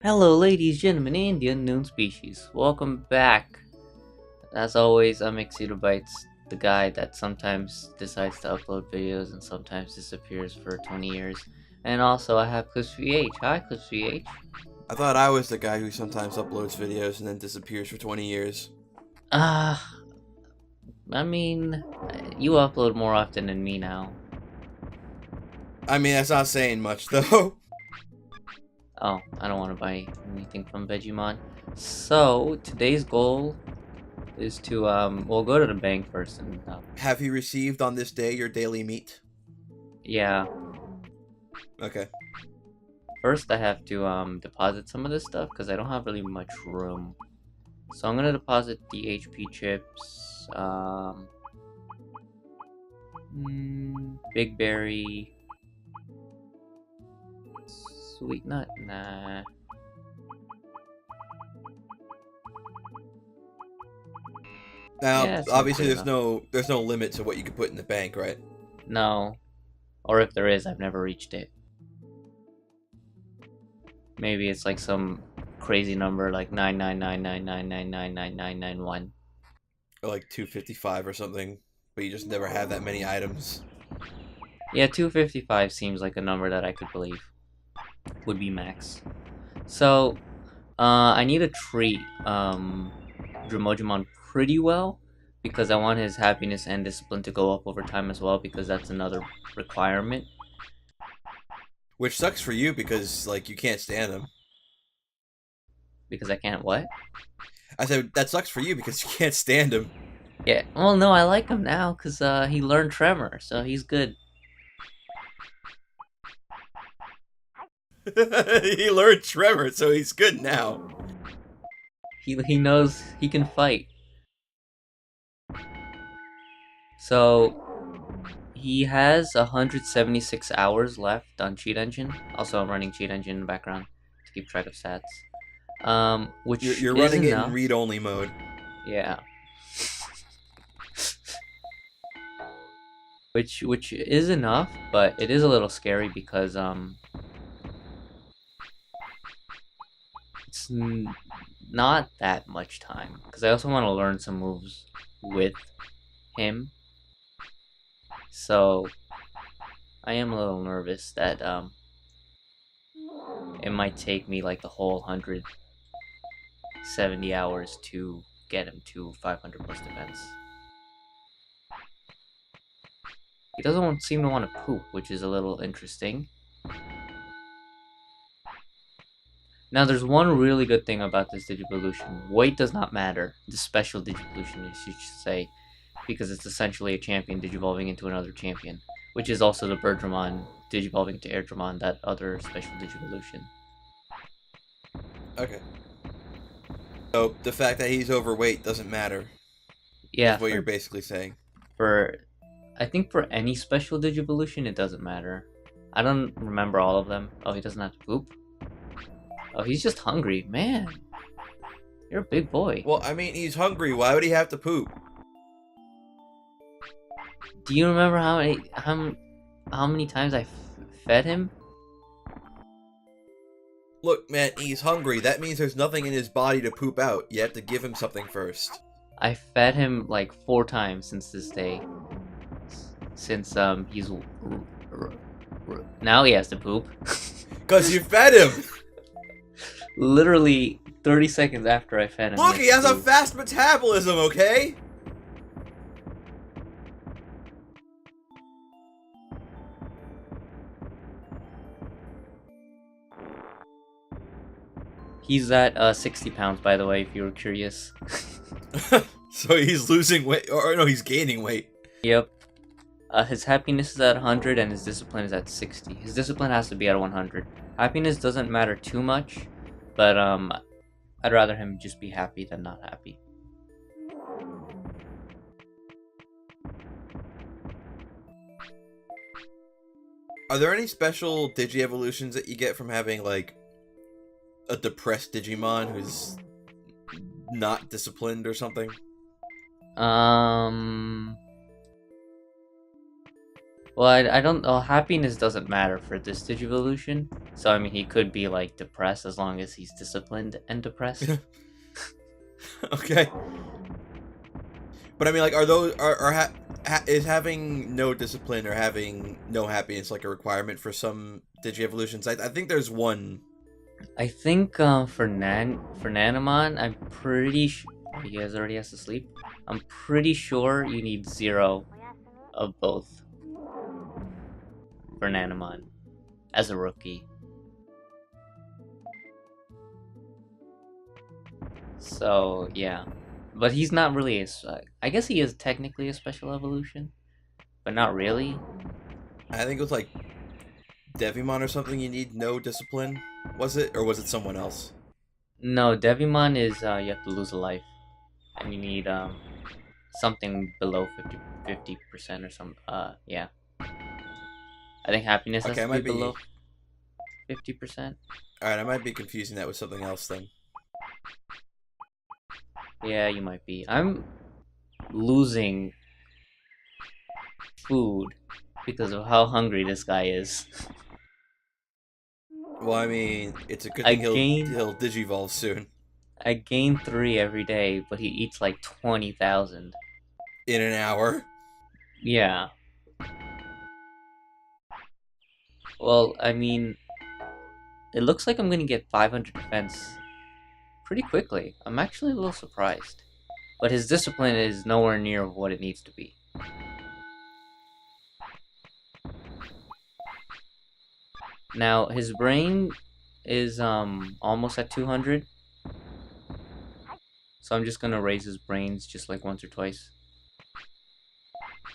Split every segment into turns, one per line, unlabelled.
Hello, ladies, gentlemen, and the unknown species. Welcome back. As always, I'm xHitoBiteZ, the guy that sometimes decides to upload videos and sometimes disappears for 20 years. And also, I have Clipsvh. Hi, Clipsvh.
I thought I was the guy who sometimes uploads videos and then disappears for 20 years.
Ah, I mean, you upload more often than me now.
I mean, that's not saying much, though.
Oh, I don't want to buy anything from Digimon. So, today's goal is to, we'll go to the bank first and,
Have you received on this day your daily meat?
yeah.
Okay.
First, I have to deposit some of this stuff because I don't have really much room. So I'm gonna deposit the HP chips, Big Berry, Sweet Nut, nah.
Now,
Yeah, it seems
obviously,
good enough.
there's no limit to what you can put in the bank, right?
No, or if there is, I've never reached it. Maybe it's like some crazy number like 99999999991.
Or like 255 or something, but you just never have that many items.
Yeah, 255 seems like a number that I could believe would be max. So, I need to treat Drimogemon pretty well because I want his happiness and discipline to go up over time as well because that's another requirement.
Which sucks for you because, like, you can't stand him.
Because I can't what?
I said, that sucks for you because you can't stand him.
Yeah. Well, no, I like him now because he learned Tremor, so he's good.
He learned Tremor, so he's good now.
He knows he can fight. So he has 176 hours left on Cheat Engine. Also, I'm running Cheat Engine in the background to keep track of stats. Which
You're
is
running it in
enough.
read-only mode.
Yeah. Which is enough, but it is a little scary because it's not that much time. Because I also want to learn some moves with him, so I am a little nervous that it might take me like the whole 170 hours to get him to 500 plus defense. He doesn't seem to want to poop, which is a little interesting. Now, there's one really good thing about this Digivolution. Weight does not matter. The special Digivolution, as you should say, because it's essentially a champion digivolving into another champion, which is also the Birdramon digivolving to Airdramon, that other special Digivolution.
Okay. So, the fact that he's overweight doesn't matter,
Yeah,
is what you're basically saying.
for I think for any special Digivolution, it doesn't matter. I don't remember all of them. Oh, he doesn't have to poop? Oh, he's just hungry. Man, you're a big boy.
Well, I mean, he's hungry. Why would he have to poop?
Do you remember how many times I fed him?
Look, man, he's hungry. That means there's nothing in his body to poop out. You have to give him something first.
I fed him like 4 times since this day. Since he's now he has to poop.
Because you fed him!
Literally 30 seconds after I fed him.
Look, he has a
poop.
fast metabolism, okay?
He's at 60 pounds, by the way, if you were curious.
So he's losing weight, or no, he's gaining weight.
Yep. His happiness is at 100 and his discipline is at 60. His discipline has to be at 100. Happiness doesn't matter too much, but I'd rather him just be happy than not happy.
Are there any special Digi-evolutions that you get from having, like, a depressed Digimon who's not disciplined or something?
Um, Well, I don't know. Happiness doesn't matter for this Digivolution. So, I mean, he could be, like, depressed as long as he's disciplined and depressed.
Okay. But I mean, like, are those is having no discipline or having no happiness like a requirement for some Digievolutions? I think there's one.
I think for Nanamon, I'm pretty sure. You guys already has to sleep. I'm pretty sure you need 0 of both for Nanamon as a rookie. So yeah, but he's not really a. I guess he is technically a special evolution, but not really.
I think it was like Devimon or something. You need no discipline. Was it, or was it someone else?
No, Devimon is you have to lose a life, and you need something below 50% or some. Yeah, I think happiness has
Okay, I
to be
might
below
be.
50%.
All right, I might be confusing that with something else then.
Yeah, you might be. I'm losing food because of how hungry this guy is.
Well, I mean, it's a good
I
thing
gain
he'll Digivolve soon.
I gain 3 every day, but he eats like 20,000.
In an hour.
Yeah. Well, I mean, it looks like I'm gonna get 500 defense pretty quickly. I'm actually a little surprised. But his discipline is nowhere near what it needs to be. Now, his brain is almost at 200. So I'm just gonna raise his brains just like once or twice.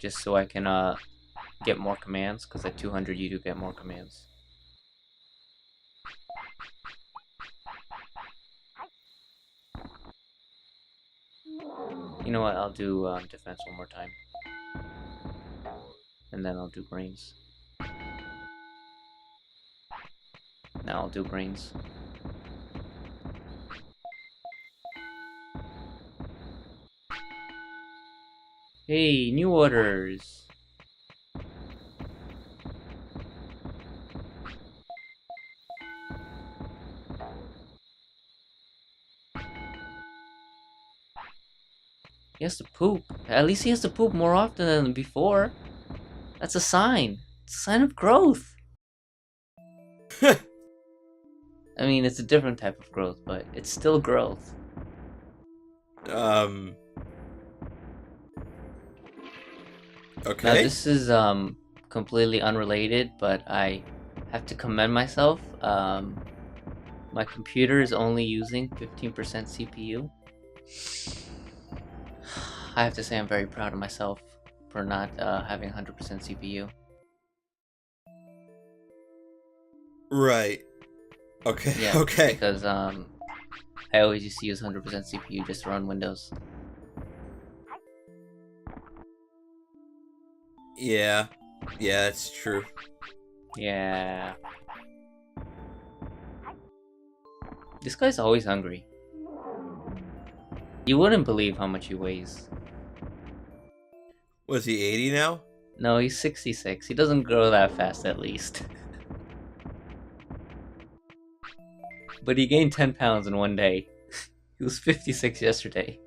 Just so I can get more commands, because at 200 you do get more commands. You know what, I'll do defense one more time. And then I'll do brains. Now I'll do brains. Hey, new orders! He has to poop. At least he has to poop more often than before. That's a sign. It's a sign of growth. I mean, it's a different type of growth, but it's still growth.
um.
Now
Okay.
this is completely unrelated, but I have to commend myself. My computer is only using 15% CPU. I have to say I'm very proud of myself for not having 100% CPU.
Right. Okay.
Yeah,
Okay.
because I always used to use 100% CPU just to run Windows.
Yeah. Yeah, that's true.
Yeah. This guy's always hungry. You wouldn't believe how much he weighs.
Was he 80 now?
No, he's 66. He doesn't grow that fast, at least. But he gained 10 pounds in one day. He was 56 yesterday.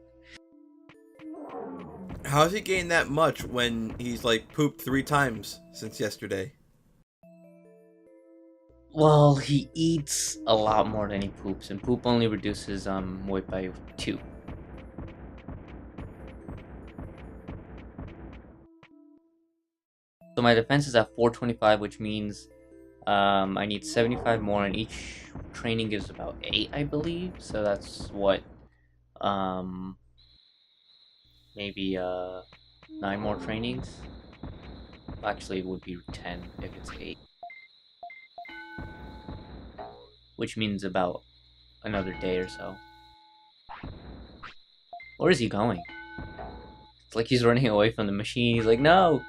How's he gained that much when he's like pooped 3 times since yesterday?
Well, he eats a lot more than he poops, and poop only reduces weight by 2. So my defense is at 425, which means I need 75 more, and each training gives about 8, I believe. So that's what, um, maybe 9 more trainings. Actually, it would be 10 if it's 8, which means about another day or so. Where is he going? It's like he's running away from the machine. He's like, no,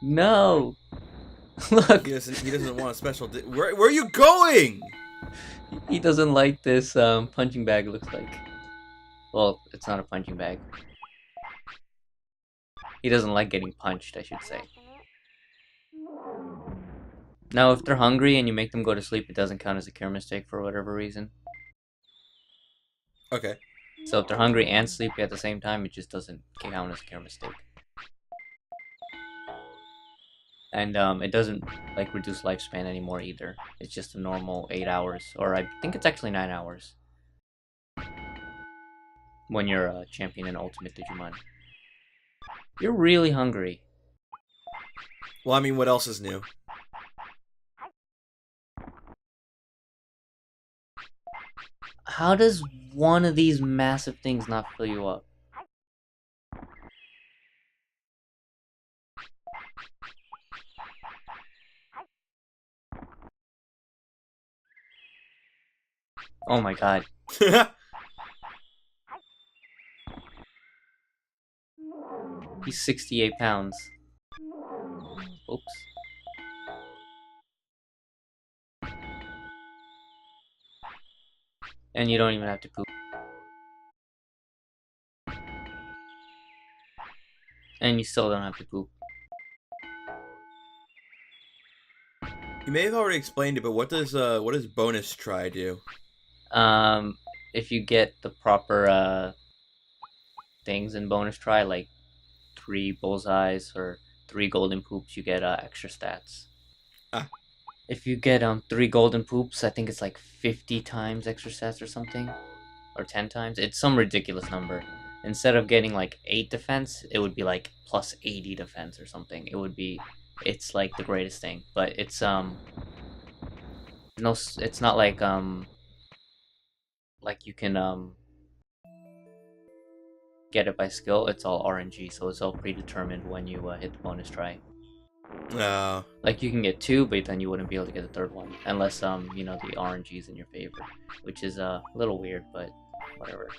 no. Look,
He doesn't want a special. Where are you going?
he doesn't like this punching bag. Looks like. Well, it's not a punching bag. He doesn't like getting punched, I should say. Now, if they're hungry and you make them go to sleep, it doesn't count as a cure mistake for whatever reason.
Okay.
So if they're hungry and sleepy at the same time, it just doesn't count as a cure mistake. And it doesn't like reduce lifespan anymore either. It's just a normal 8 hours, or I think it's actually 9 hours when you're a champion in Ultimate Digimon. You're really hungry.
Well, I mean, what else is new?
How does one of these massive things not fill you up? Oh my god. He's 68 pounds. Oops. And you don't even have to poop. And you still don't have to poop.
You may have already explained it, but what does bonus try do?
If you get the proper things in bonus try, like 3 bullseyes or 3 golden poops, you get extra stats.
Ah.
If you get 3 golden poops, I think it's like 50 times extra stats or something, or 10 times. It's some ridiculous number. Instead of getting like 8 defense, it would be like plus 80 defense or something. It's like the greatest thing. But it's no, it's not like you can get it by skill. It's all RNG, so it's all predetermined when you hit the bonus try.
No.
Like you can get 2, but then you wouldn't be able to get the third one unless you know, the RNG is in your favor, which is a little weird, but whatever.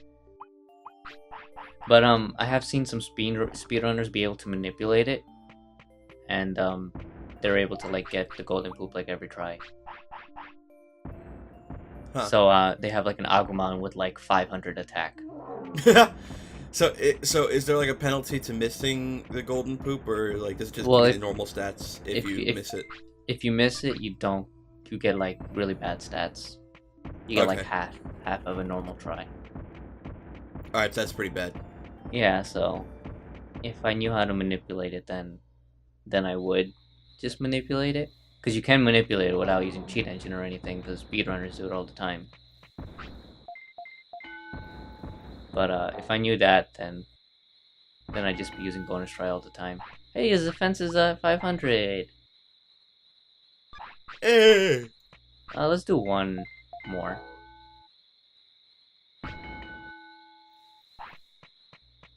But I have seen some speedrunners be able to manipulate it, and they're able to like get the golden poop like every try.
Huh.
So they have like an Agumon with like 500 attack.
So is there like a penalty to missing the golden poop, or like does it just
Well,
give you the normal stats if you miss it?
If you miss it, you get like really bad stats. You get like
Okay.
half of a normal try.
All right, so that's pretty bad.
Yeah, so if I knew how to manipulate it, then I would just manipulate it, because you can manipulate it without using cheat engine or anything, because speedrunners do it all the time. But if I knew that, then I'd just be using bonus try all the time. Hey, his defense is 500. Let's do one more.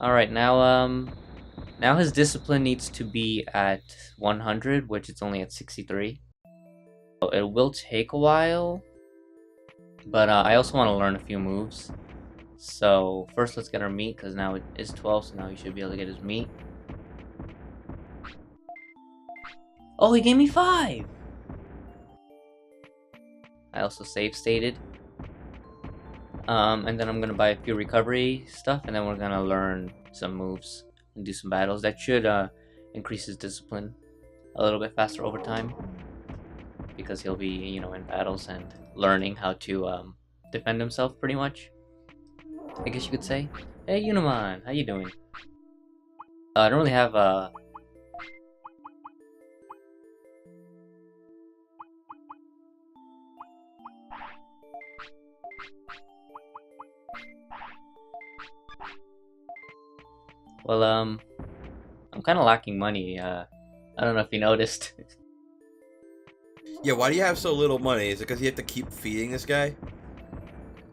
All right, now his discipline needs to be at 100, which it's only at 63. So it will take a while, but I also want to learn a few moves. So first let's get our meat, because now it is 12, so now he should be able to get his meat. Oh, he gave me 5! I also save stated. And then I'm going to buy a few recovery stuff, and then we're going to learn some moves and do some battles. That should increase his discipline a little bit faster over time, because he'll be, you know, in battles and learning how to defend himself pretty much, I guess you could say. Hey Unimon, how you doing? I don't really have well, I'm kind of lacking money. I don't know if you noticed.
Yeah, why do you have so little money? Is it because you have to keep feeding this guy?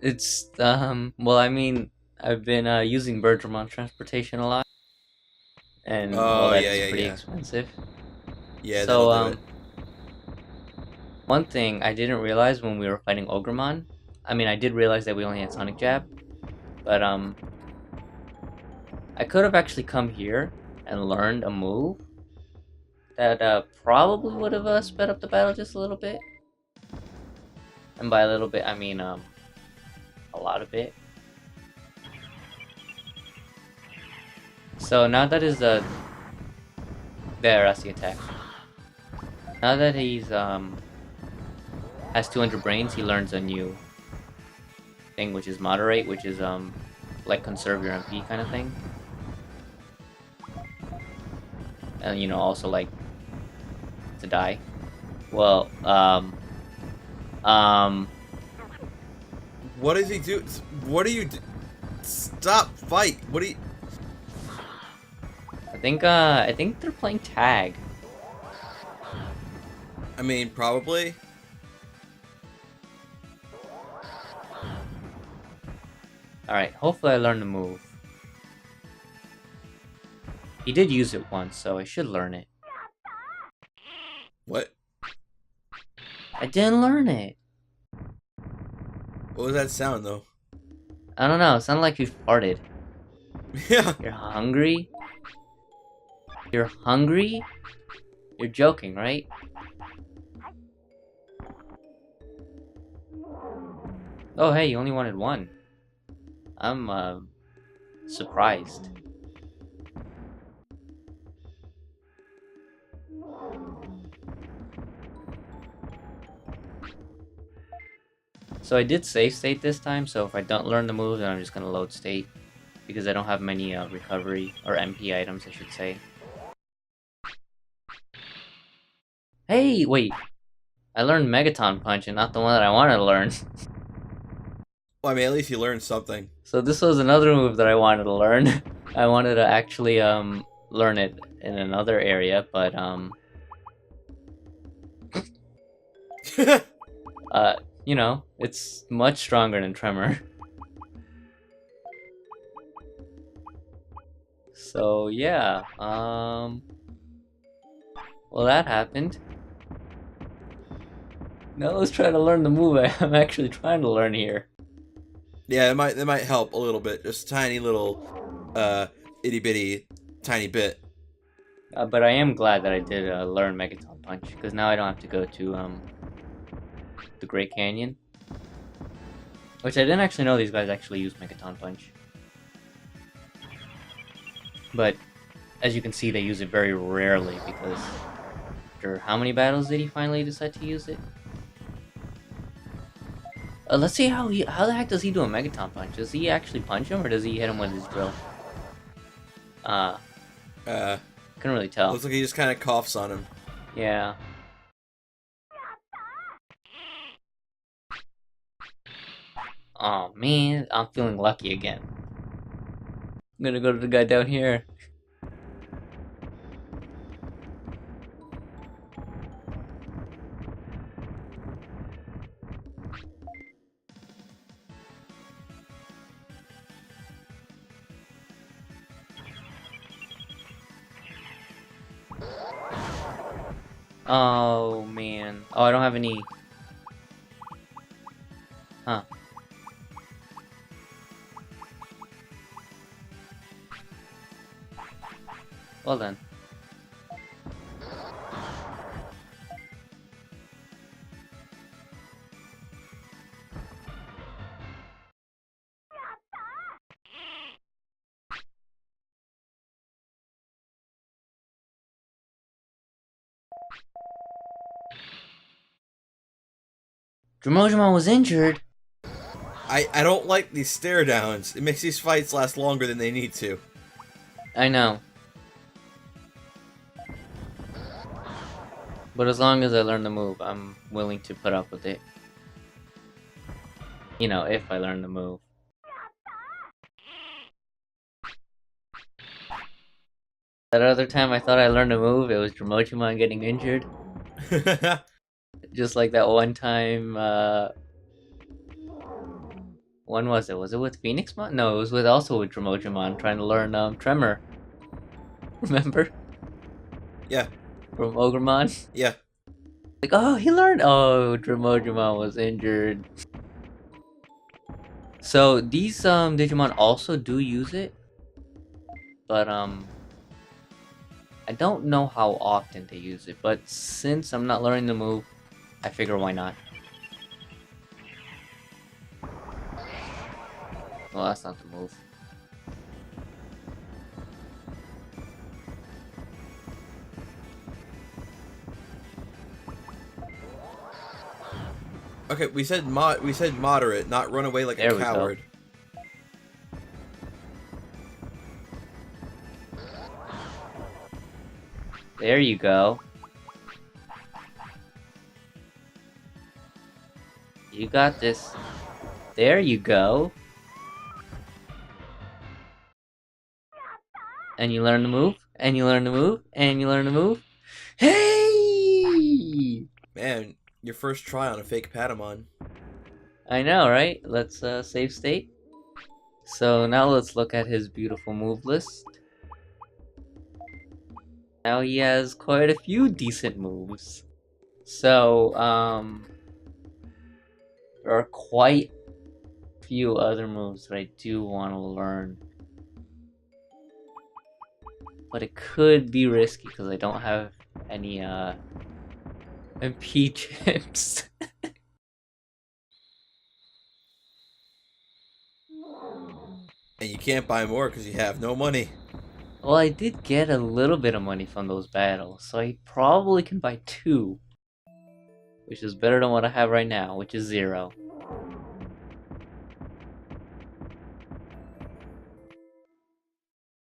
It's well, I mean, I've been using Bergermon transportation a lot, and well,
Oh
that
yeah,
is
yeah,
pretty
yeah.
expensive.
Yeah,
So
that'll do it.
one thing I didn't realize when we were fighting Ogremon, I mean, I did realize that we only had Sonic Jab, but I could have actually come here and learned a move that probably would have sped up the battle just a little bit. And by a little bit, I mean a lot of it. So now that is there, that's the attack. Now that he's has 200 brains, he learns a new thing, which is moderate, which is like conserve your MP kind of thing. And you know, also like to die. Well,
What does he do? What do you do? Stop! Fight! What do you?
I think they're playing tag.
I mean, probably.
Alright, hopefully I learn the move. He did use it once, so I should learn it.
What?
I didn't learn it.
What was that sound though?
I don't know, it sounded like you farted.
Yeah.
You're hungry? You're hungry? You're joking, right? Oh hey, you only wanted one. I'm surprised. So I did save state this time, so if I don't learn the move, then I'm just gonna load state. Because I don't have many recovery, or MP items, I should say. Hey, wait! I learned Megaton Punch and not the one that I wanted to learn.
Well, I mean, at least you learned something.
So this was another move that I wanted to learn. I wanted to actually learn it in another area, but you know, it's much stronger than Tremor. So yeah, well that happened. Now let's try to learn the move I'm actually trying to learn here.
Yeah, it might help a little bit, just a tiny little, itty bitty, tiny bit.
But I am glad that I did learn Megaton Punch, because now I don't have to go to the Great Canyon. Which I didn't actually know these guys actually use Megaton Punch. But as you can see, they use it very rarely, because after how many battles did he finally decide to use it? Let's see how the heck does he do a Megaton Punch? Does he actually punch him, or does he hit him with his drill? Couldn't really tell.
Looks like he just kind of coughs on him.
Yeah. Oh man, I'm feeling lucky again. I'm gonna go to the guy down here. Oh man. Oh, I don't have any. Huh. Well then. Drimogemon was injured.
I don't like these stare downs. It makes these fights last longer than they need to.
I know. But as long as I learn the move, I'm willing to put up with it. You know, if I learn the move. That other time I thought I learned a move, it was Drimogemon getting injured. Just like that one time, when was it? Was it with Phoenixmon? No, it was also with Drimogemon trying to learn Tremor. Remember?
Yeah.
From Ogremon?
Yeah.
Like, oh, he learned. Oh, Drimogemon was injured. So these Digimon also do use it, but I don't know how often they use it. But since I'm not learning the move, I figure why not. Well, that's not the move.
Okay, we said moderate, not run away like a
There we go.
coward.
There you go. You got this. There you go. And you learn to move, and you learn to move, and you learn to move. Hey!
Man, your first try on a fake Patamon.
I know, right? Let's save state. So now let's look at his beautiful move list. Now he has quite a few decent moves. So, there are quite a few other moves that I do want to learn. But it could be risky because I don't have any, MP chips.
And you can't buy more because you have no money.
Well, I did get a little bit of money from those battles, so I probably can buy 2. Which is better than what I have right now, which is 0.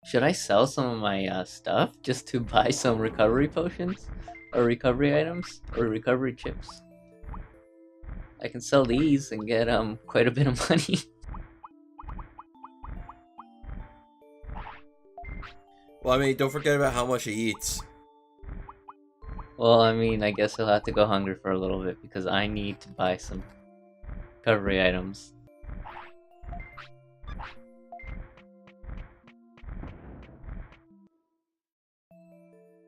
Should I sell some of my stuff just to buy some recovery potions? Or recovery items? Or recovery chips? I can sell these and get quite a bit of money.
Well, I mean, don't forget about how much he eats.
Well, I mean, I guess he'll have to go hungry for a little bit because I need to buy some recovery items.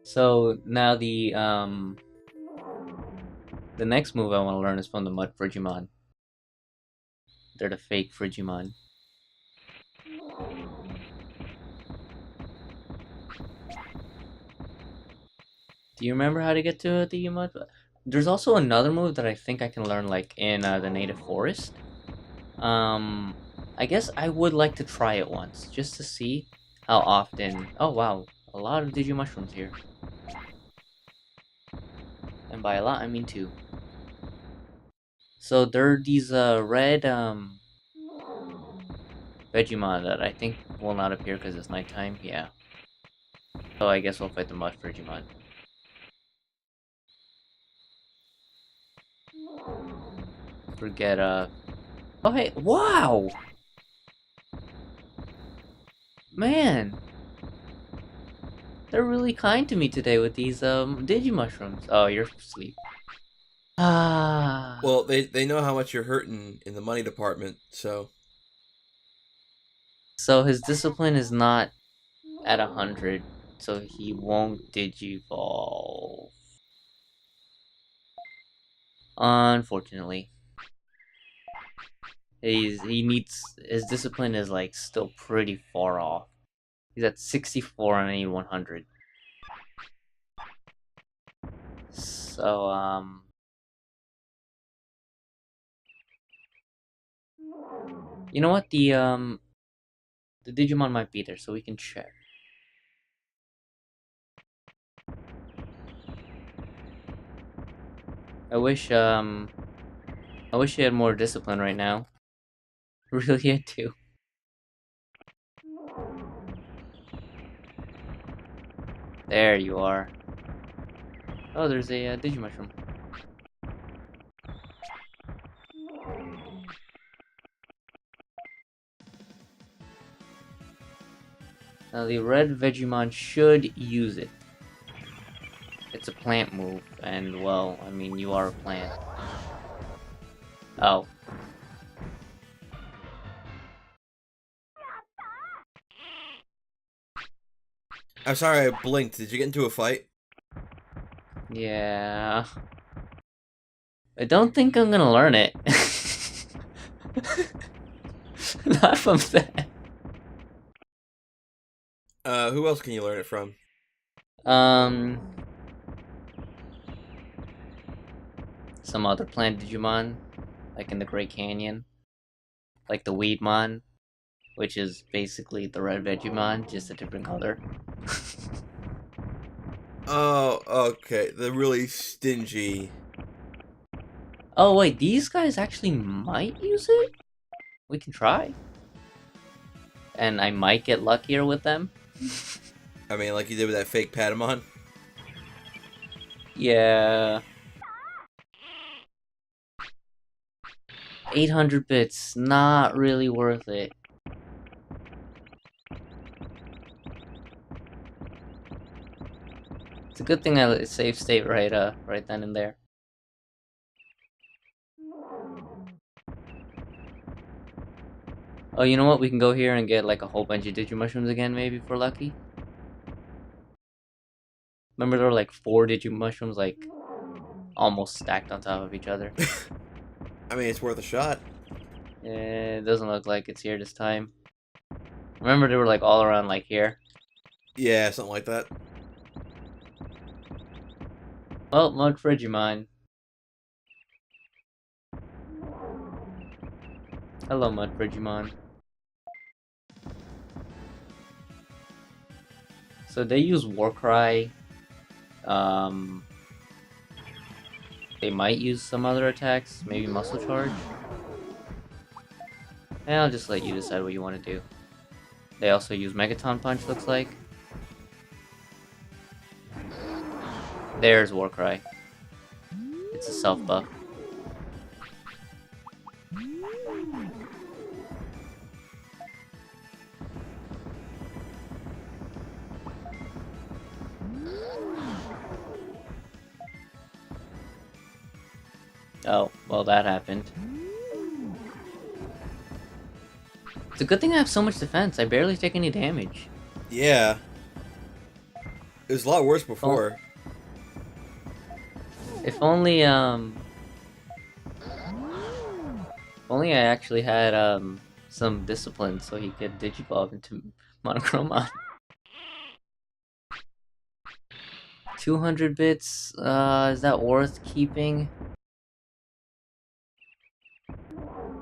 So now the next move I want to learn is from the Mud Frigimon. They're the fake Frigimon. Do you remember how to get to the Mud? There's also another move that I think I can learn like in the native forest. I guess I would like to try it once just to see how often. Oh wow, a lot of Digimushrooms here. And by a lot, I mean 2. So there are these red Vegemon that I think will not appear because it's nighttime. Yeah. So I guess we'll fight the Mud Frigimon. Forget Oh hey, wow! Man, they're really kind to me today with these Digimushrooms. Oh, you're asleep. Ah.
Well, they know how much you're hurting in the money department, so...
So his discipline is not at 100, so he won't Digivolve. Unfortunately. He needs his discipline is like still pretty far off. He's at 64 and I need 100. So you know what, the Digimon might be there, so we can check. I wish he had more discipline right now. Really had to. There you are. Oh, there's a Digimushroom. Now the red Vegemon should use it. It's a plant move, and well, I mean, you are a plant. Oh.
I'm sorry I blinked. Did you get into a fight?
Yeah. I don't think I'm gonna learn it. Not from that.
Who else can you learn it from?
Some other plant Digimon, like in the Great Canyon. Like the Weedmon, which is basically the red Vegemon, just a different color.
Oh, okay. The really stingy...
Oh wait, these guys actually might use it? We can try. And I might get luckier with them.
I mean, like you did with that fake Patamon.
Yeah. 800 bits, not really worth it. It's a good thing I save state right then and there. Oh, you know what? We can go here and get like a whole bunch of Digimushrooms again, maybe if we're lucky. Remember there were like 4 Digimushrooms like almost stacked on top of each other.
I mean, it's worth a shot.
It doesn't look like it's here this time. Remember they were like all around like here.
Yeah, something like that.
Well, Monochromon. Hello, Monochromon. So they use Warcry. They might use some other attacks, maybe Muscle Charge. And I'll just let you decide what you want to do. They also use Megaton Punch, looks like. There's Warcry. It's a self buff. Oh, well that happened. It's a good thing I have so much defense. I barely take any damage.
Yeah. It was a lot worse before.
If only I actually had some discipline so he could Digivolve into Monochromon. 200 bits, is that worth keeping?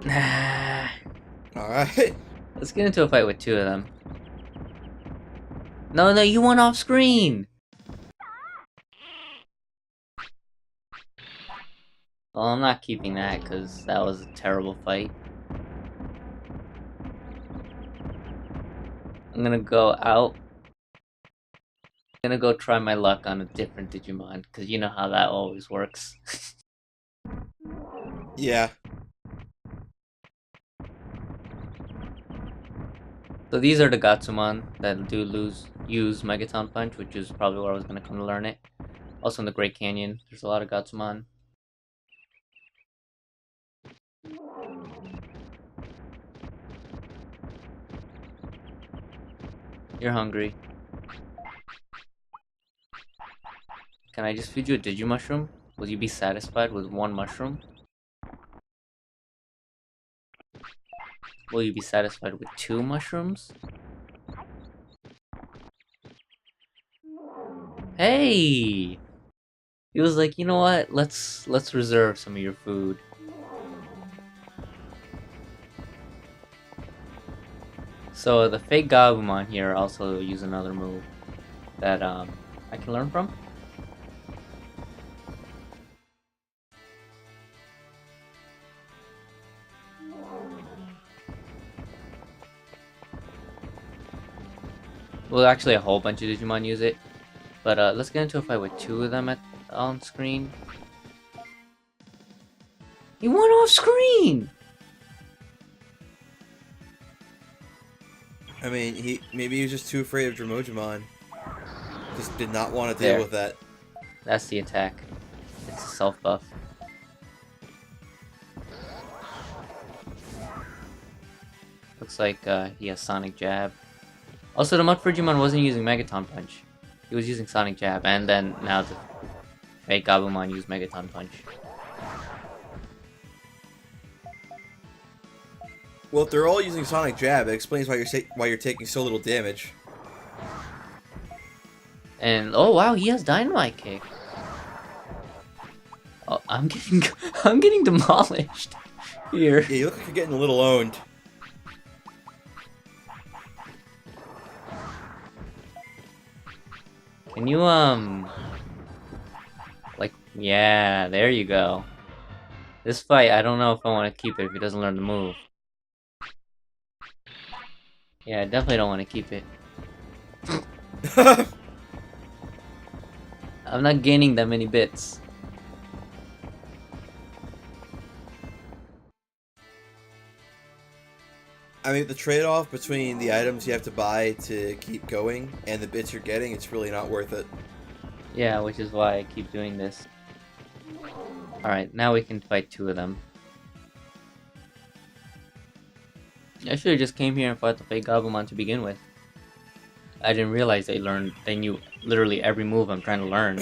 Nah.
Alright.
Let's get into a fight with 2 of them. No, you went off screen! Well, I'm not keeping that, because that was a terrible fight. I'm gonna go out. I'm gonna go try my luck on a different Digimon, because you know how that always works.
Yeah.
So these are the Gatsumon that do use Megaton Punch, which is probably where I was gonna come to learn it. Also in the Great Canyon, there's a lot of Gatsumon. You're hungry. Can I just feed you a Digimushroom? Will you be satisfied with 1 mushroom? Will you be satisfied with 2 mushrooms? Hey! He was like, you know what? Let's reserve some of your food. So the fake Gabumon here also use another move that I can learn from. Well, actually a whole bunch of Digimon use it. But let's get into a fight with 2 of them on screen. He went off screen!
I mean, maybe he was just too afraid of Drimogemon. Just did not want to deal with that.
That's the attack. It's a self buff. Looks like he has Sonic Jab. Also, the Monochromon wasn't using Megaton Punch. He was using Sonic Jab, and then now the fake Gabumon used Megaton Punch.
Well, if they're all using Sonic Jab, it explains why you're taking so little damage.
And oh wow, he has Dynamite Kick. Oh, I'm getting demolished here.
Yeah, you look like you're getting a little owned.
Can you like, yeah, there you go. This fight, I don't know if I want to keep it if he doesn't learn the move. Yeah, I definitely don't want to keep it. I'm not gaining that many bits.
I mean, the trade-off between the items you have to buy to keep going and the bits you're getting, it's really not worth it.
Yeah, which is why I keep doing this. Alright, now we can fight 2 of them. I should have just came here and fought the fake Gabumon to begin with. I didn't realize they knew literally every move I'm trying to learn.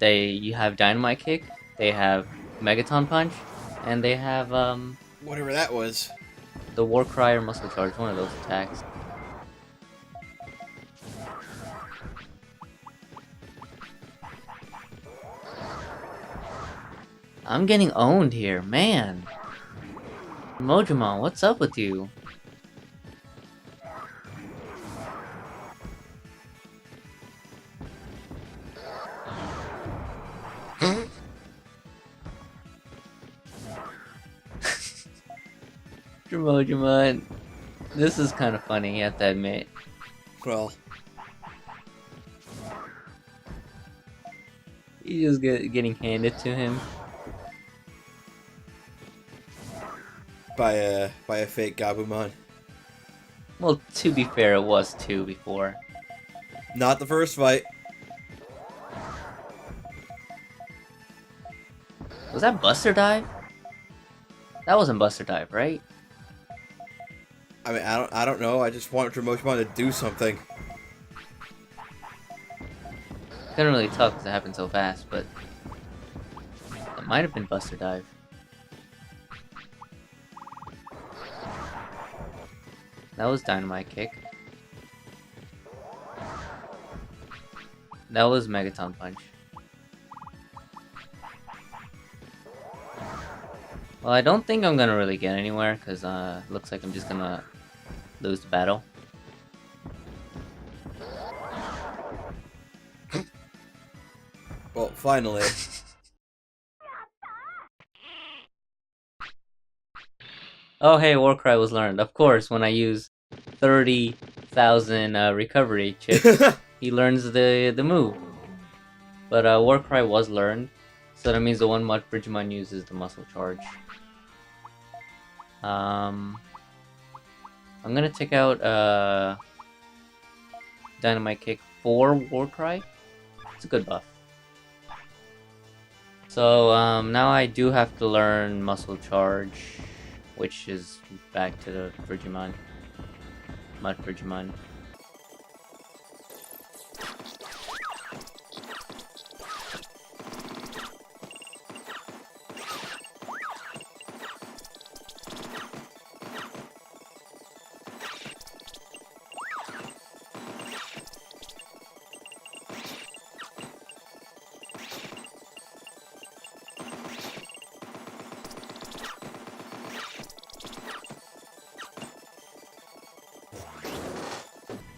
You have Dynamite Kick, they have Megaton Punch, and they have
Whatever that was.
the Warcry or Muscle Charge, one of those attacks. I'm getting owned here, man. Drimogemon, what's up with you? Drimogemon, this is kind of funny, you have to admit.
Well,
You just getting handed to him.
by a fake Gabumon.
Well, to be fair, it was 2 before.
Not the first fight.
Was that Buster Dive? That wasn't Buster Dive, right?
I mean, I don't know. I just want Drimogemon to do something.
Couldn't really tell because it happened so fast, but it might have been Buster Dive. That was Dynamite Kick. That was Megaton Punch. Well, I don't think I'm gonna really get anywhere because looks like I'm just gonna lose the battle.
Well, finally.
Oh hey, Warcry was learned. Of course, when I use 30,000 recovery chips, he learns the move. But Warcry was learned, so that means the one Digimon uses the Muscle Charge. I'm gonna take out Dynamite Kick for Warcry. It's a good buff. So now I do have to learn Muscle Charge, which is back to the Digimon. Mud Digimon.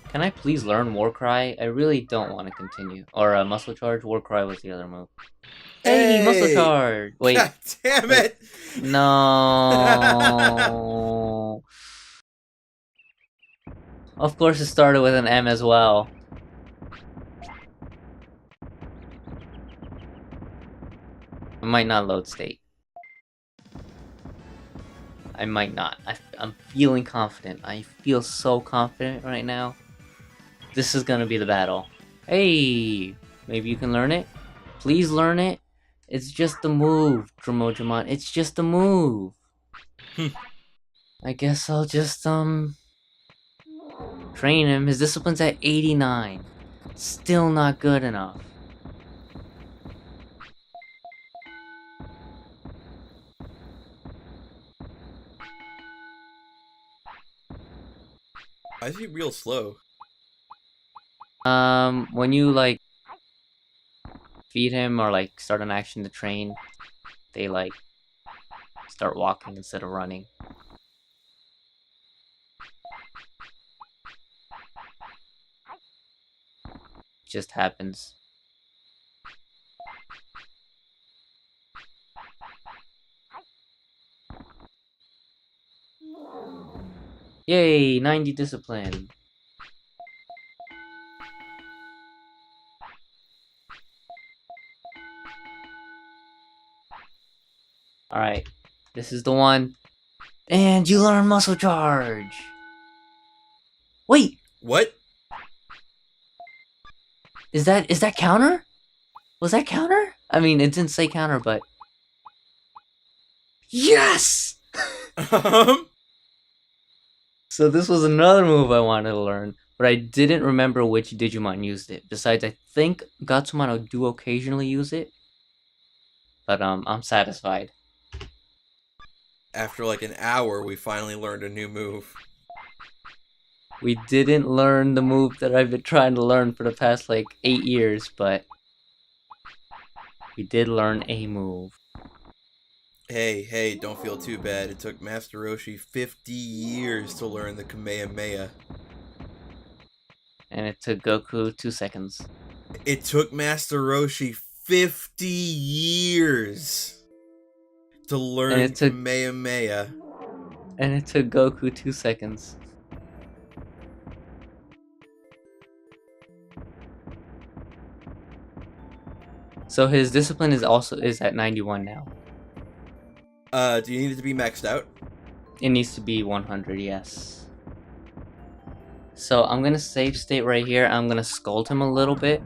Can I please learn Warcry? I really don't want to continue. Or Muscle Charge. Warcry was the other move. Hey, Muscle Charge! Wait.
God damn it!
No. Of course it started with an M as well. I might not load state. I might not. I'm feeling confident. I feel so confident right now. This is gonna be the battle. Hey! Maybe you can learn it? Please learn it? It's just a move, Drimogemon. It's just a move. I guess I'll just, train him. His discipline's at 89. Still not good enough.
I see real slow.
When you, like, feed him or, like, start an action to train, they, like, start walking instead of running. Just happens. Yay, 90 discipline. Alright, this is the one. And you learn muscle charge. Wait,
What?
is that counter? Was that counter? I mean, it didn't say counter, but... Yes! So this was another move I wanted to learn, but I didn't remember which Digimon used it. Besides, I think Gatsumano do occasionally use it, but I'm satisfied.
After like an hour, we finally learned a new move.
We didn't learn the move that I've been trying to learn for the past like 8 years, but we did learn a move.
Hey, don't feel too bad. It took Master Roshi 50 years to learn the Kamehameha.
And it took Goku 2 seconds.
It took Master Roshi 50 years to learn Kamehameha.
And it took Goku 2 seconds. So his discipline is at 91 now.
Do you need it to be maxed out?
It needs to be 100, yes. So I'm gonna save state right here. I'm gonna scold him a little bit.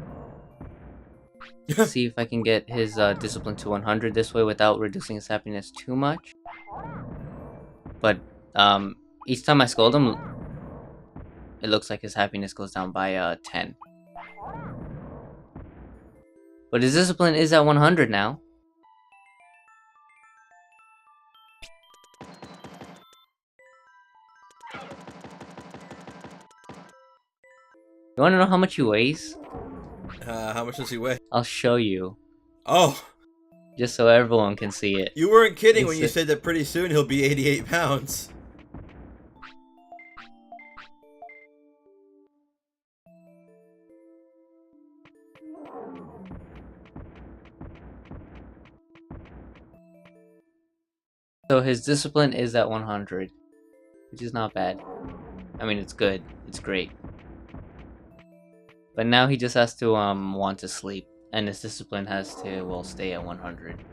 See if I can get his discipline to 100 this way without reducing his happiness too much. But each time I scold him, it looks like his happiness goes down by 10. But his discipline is at 100 now. You wanna know how much he weighs?
How much does he weigh?
I'll show you.
Oh!
Just so everyone can see it.
You weren't kidding when you said that pretty soon he'll be 88 pounds.
So his discipline is at 100, which is not bad. I mean, it's good. It's great. But now he just has to want to sleep, and his discipline has to, well, stay at 100.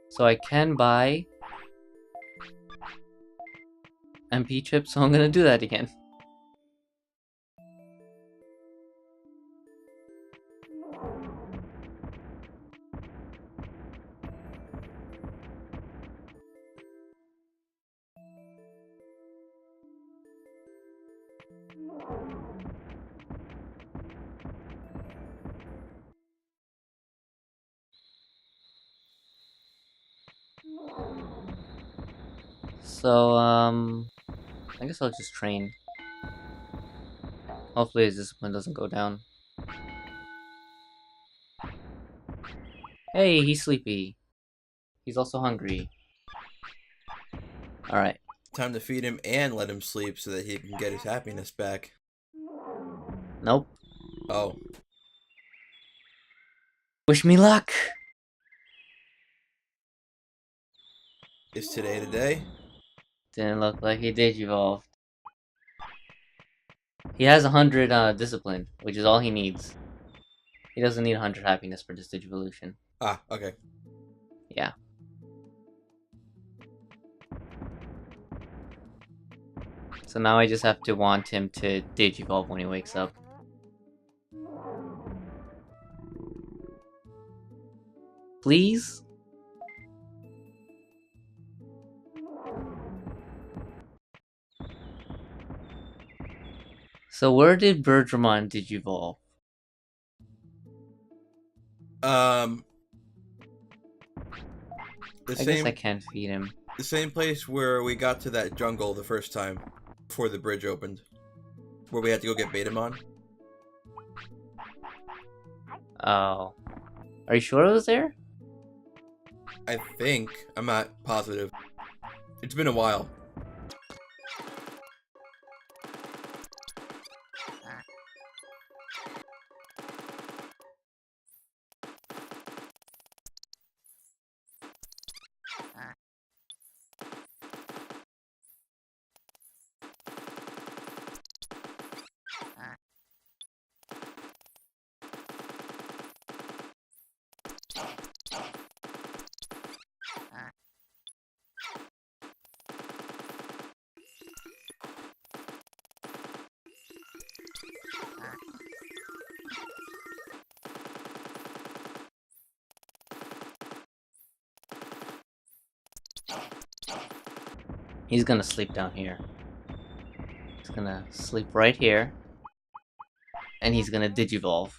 So I can buy MP chips, so I'm gonna do that again. So, I guess I'll just train. Hopefully his discipline doesn't go down. Hey, he's sleepy. He's also hungry. Alright.
Time to feed him and let him sleep so that he can get his happiness back.
Nope.
Oh.
Wish me luck!
Is today the day?
Didn't look like he digivolved. He has 100 discipline, which is all he needs. He doesn't need 100 happiness for this Digivolution.
Ah, okay.
Yeah. So now I just have to want him to Digivolve when he wakes up. Please? So where did Drimogemon Digivolve? I guess I can't feed him.
The same place where we got to that jungle the first time, before the bridge opened. Where we had to go get Betamon.
Oh. Are you sure it was there?
I think. I'm not positive. It's been a while.
He's gonna sleep down here. He's gonna sleep right here. And he's gonna Digivolve.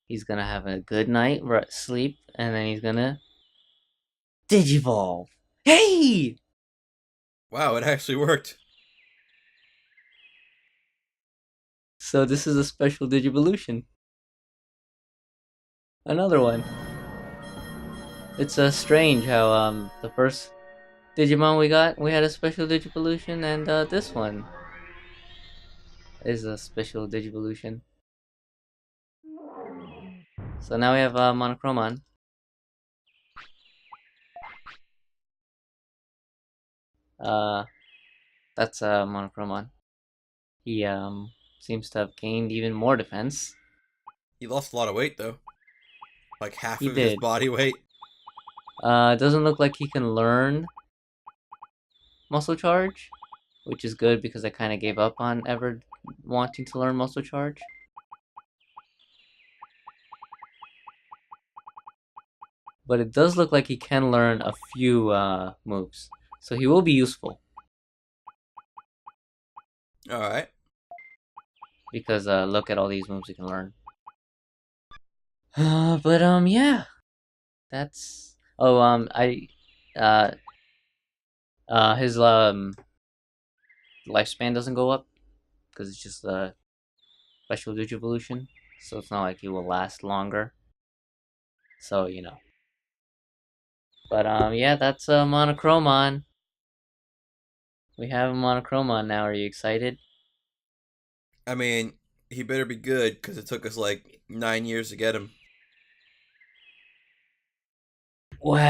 He's gonna have a good night sleep, and then he's gonna Digivolve. Hey!
Wow, it actually worked.
So this is a special Digivolution. Another one. It's strange how the first Digimon we had a special Digivolution, and this one is a special Digivolution. So now we have Monochromon. That's Monochromon. He seems to have gained even more defense.
He lost a lot of weight though. Like half
He
of his
did.
body weight.
It doesn't look like he can learn Muscle Charge, which is good because I kind of gave up on ever wanting to learn Muscle Charge. But it does look like he can learn a few moves, so he will be useful.
Alright.
Because look at all these moves he can learn. But yeah, that's his lifespan doesn't go up because it's just a special Digivolution, so it's not like he will last longer. So you know. But yeah, that's Monochromon. We have a Monochromon now. Are you excited?
I mean, he better be good because it took us like 9 years to get him.
Well,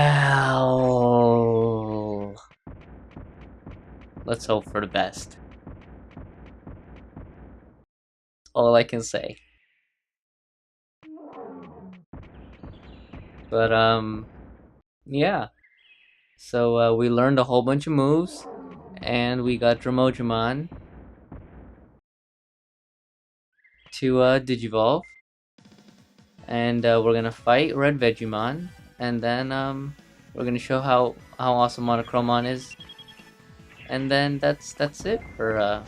let's hope for the best. That's all I can say. But yeah. So we learned a whole bunch of moves, and we got Drimogemon to Digivolve, and we're gonna fight Red Vegemon, and then we're gonna show how awesome Monochromon is, and then that's it for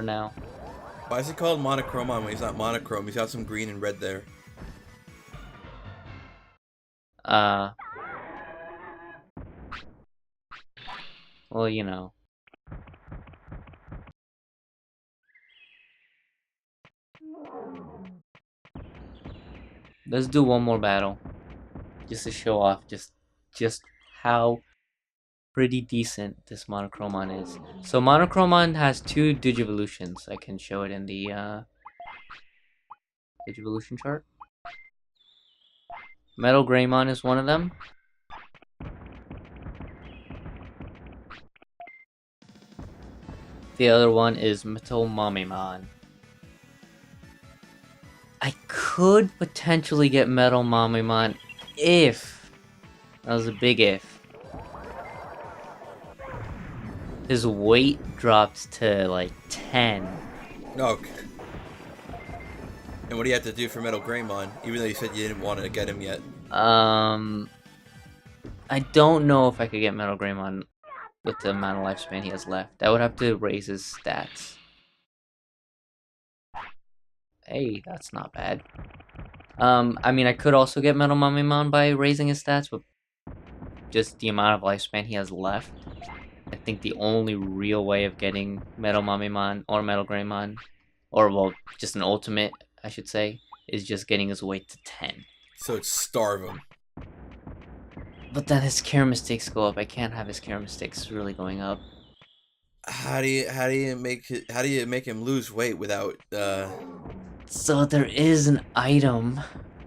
now.
Why is he called Monochromon when he's not monochrome? He's got some green and red there.
Well, you know. Let's do one more battle, just to show off just how pretty decent this Monochromon is. So Monochromon has 2 Digivolutions. I can show it in the Digivolution chart. Metal Greymon is one of them. The other one is Metal Mamimon. I could potentially get Metal Mamimon if, that was a big if, his weight drops to like 10.
Okay. And what do you have to do for Metal Greymon? Even though you said you didn't want to get him yet.
I don't know if I could get Metal Greymon with the amount of lifespan he has left. I would have to raise his stats. Hey, that's not bad. I mean, I could also get Metal Mamimon by raising his stats, but just the amount of lifespan he has left. I think the only real way of getting Metal Mamimon or Metal Greymon, or well, just an ultimate, I should say, is just getting his weight to 10.
So it's starve him.
But then his care mistakes go up. I can't have his care mistakes really going up.
How do you make him lose weight without
So there is an item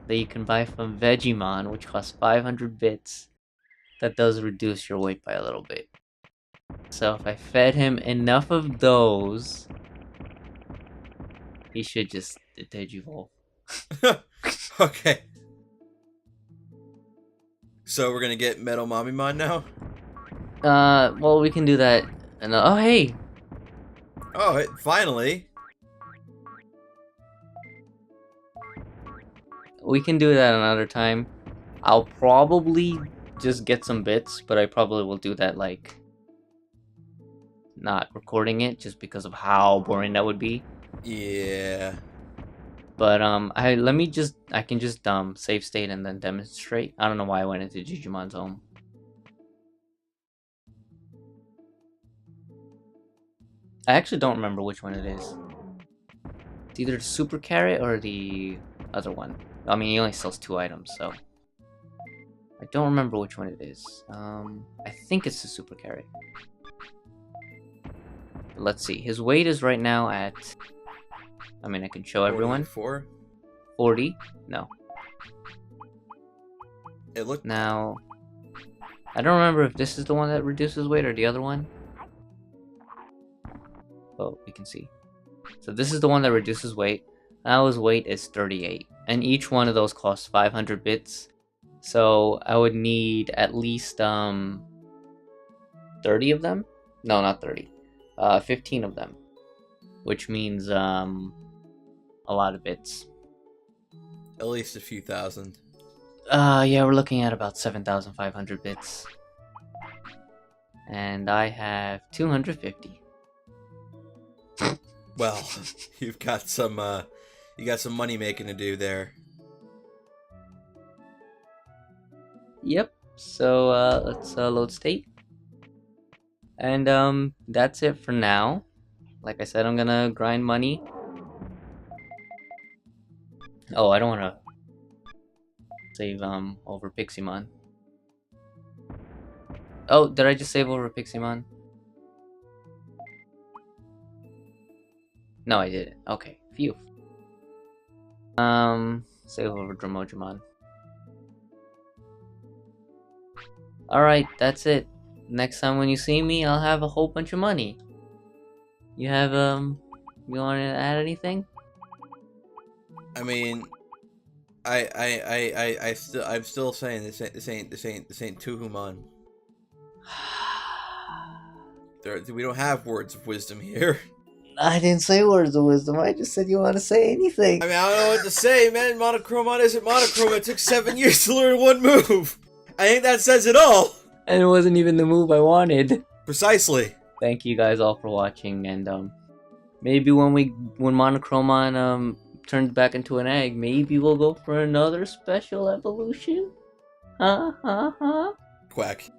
that you can buy from Vegemon, which costs 500 bits, that does reduce your weight by a little bit. So if I fed him enough of those, he should just Digivolve.
Okay. So we're gonna get Metal Mamimon now?
Well, we can do that. And oh, hey!
Oh, finally!
We can do that another time. I'll probably just get some bits, but I probably will do that like not recording it just because of how boring that would be.
Yeah.
But I can just save state and then demonstrate. I don't know why I went into Digimon's home. I actually don't remember which one it is. It's either the super carrot or the other one. I mean, he only sells 2 items, so I don't remember which one it is. I think it's the super carrot. But let's see. His weight is right now at. I mean, I can show everyone. 40. No.
It looked.
Now, I don't remember if this is the one that reduces weight or the other one. Oh, we can see. So this is the one that reduces weight. Now his weight is 38. And each one of those costs 500 bits. So I would need at least 30 of them? No, not 30. 15 of them. Which means a lot of bits.
At least a few thousand.
Yeah, we're looking at about 7,500 bits. And I have 250.
Well, you've got some money making to do there.
Yep. So let's load state. And that's it for now. Like I said, I'm gonna grind money. Oh, I don't wanna save over Piximon. Oh, did I just save over Piximon? No, I didn't. Okay, phew. Save over Drimogemon. Alright, that's it. Next time when you see me, I'll have a whole bunch of money. You have, you want to add anything?
I mean, I'm still saying this ain't Tuhumon. We don't have words of wisdom here.
I didn't say words of wisdom. I just said you want to say anything.
I mean, I don't know what to say, man. Monochromon isn't Monochromon. It took 7 years to learn one move. I think that says it all.
And it wasn't even the move I wanted.
Precisely.
Thank you guys all for watching, and maybe when Monochromon turns back into an egg, maybe we'll go for another special evolution. Ha ha ha.
Quack.